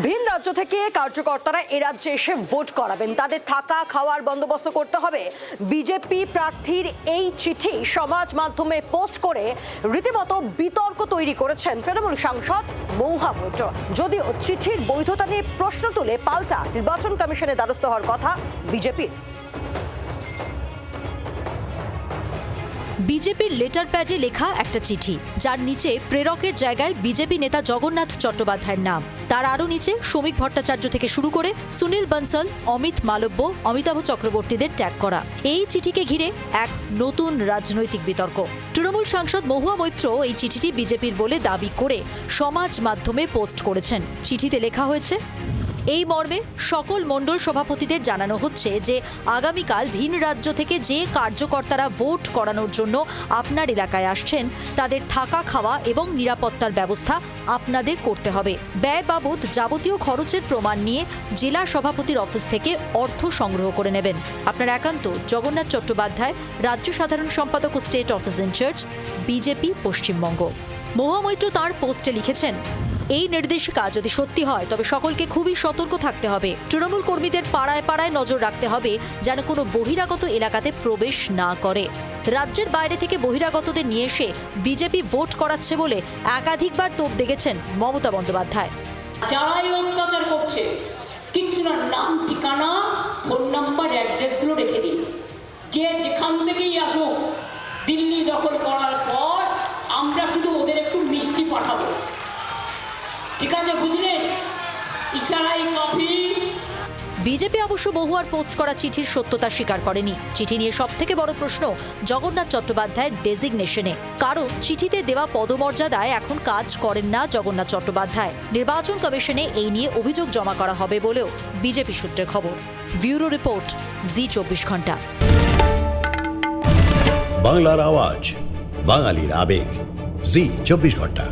ভিন রাজ্য থেকে কার্যকর্তারা এ রাজ্যে এসে ভোট করাবেন, তাদের থাকা খাওয়ার বন্দোবস্ত করতে হবে। বিজেপি প্রার্থীর এই চিঠি সমাজ মাধ্যমে পোস্ট করে রীতিমতো বিতর্ক তৈরি করেছেন তৃণমূল সাংসদ মহুয়া মৈত্র। যদিও চিঠির বৈধতা নিয়ে প্রশ্ন তুলে পাল্টা নির্বাচন কমিশনের দ্বারস্থ হওয়ার কথা বিজেপির। বিজেপির লেটার প্যাডে লেখা একটা চিঠি, যার নিচে প্রেরকের জায়গায় বিজেপি নেতা জগন্নাথ চট্টোপাধ্যায়ের নাম। তার আরও নিচে শ্রমিক ভট্টাচার্য থেকে শুরু করে সুনীল বনসল, অমিত মালব্য, অমিতাভ চক্রবর্তীদের ট্যাগ করা। এই চিঠিকে ঘিরে এক নতুন রাজনৈতিক বিতর্ক। তৃণমূল সাংসদ মহুয়া মৈত্র এই চিঠিটি বিজেপির বলে দাবি করে সমাজ মাধ্যমে পোস্ট করেছেন। চিঠিতে লেখা হয়েছে, এই মর্মে সকল মণ্ডল সভাপতিদের জানানো হচ্ছে যে আগামীকাল ভিন রাজ্য থেকে যে কার্যকর্তারা ভোট করানোর জন্য আপনার এলাকায় আসছেন, তাদের থাকা খাওয়া এবং নিরাপত্তার ব্যবস্থা আপনাদের করতে হবে। ব্যয় বাবদ যাবতীয় খরচের প্রমাণ নিয়ে জেলা সভাপতির অফিস থেকে অর্থ সংগ্রহ করে নেবেন। আপনার একান্ত জগন্নাথ চট্টোপাধ্যায়, রাজ্য সাধারণ সম্পাদক ও state office in charge, BJP Paschimbanga. Mahua Moitra তাঁর পোস্টে লিখেছেন, এই নির্দেশিকা যদি সত্যি হয় তবে সকলকে খুবই সতর্ক থাকতে হবে। তৃণমূল কর্মীদের পাড়ায় পাড়ায় নজর রাখতে হবে যেন কোনো বহিরাগত এলাকাতে প্রবেশ না করে। রাজ্যের বাইরে থেকে বহিরাগতদের নিয়ে এসে বিজেপি ভোট করাচ্ছে বলে একাধিকবার তোপ দেখেছেন মমতা বন্দ্যোপাধ্যায়। যারাই অত্যাচার করছে, কিচ্ছু না, নাম ঠিকানা ফোন নাম্বার অ্যাড্রেসগুলো রেখে দিন। যে যেখান থেকেই আসুক, দিল্লি দখল করার পর আমরা শুধু ওদের একটু মিষ্টি পাঠাবো। ঠিক আছে, বুঝলেন? ইশারাই কফি। বিজেপি অবশ্য মহুয়ার পোস্ট করা চিঠির সত্যতা স্বীকার করেনি। চিঠি নিয়ে সবথেকে বড় প্রশ্ন জগন্নাথ চট্টোপাধ্যায়ের ডেজিগনেশনে। কারণ চিঠিতে দেওয়া পদমর্যাদায় এখন কাজ করেন না জগন্নাথ চট্টোপাধ্যায়। নির্বাচন কমিশনে এই নিয়ে অভিযোগ জমা করা হবে বলেও বিজেপি সূত্রে খবর। ব্যুরো রিপোর্ট, জি24 ঘন্টা। বাংলার আওয়াজ, বাঙালির আবেগ, জি24 ঘন্টা।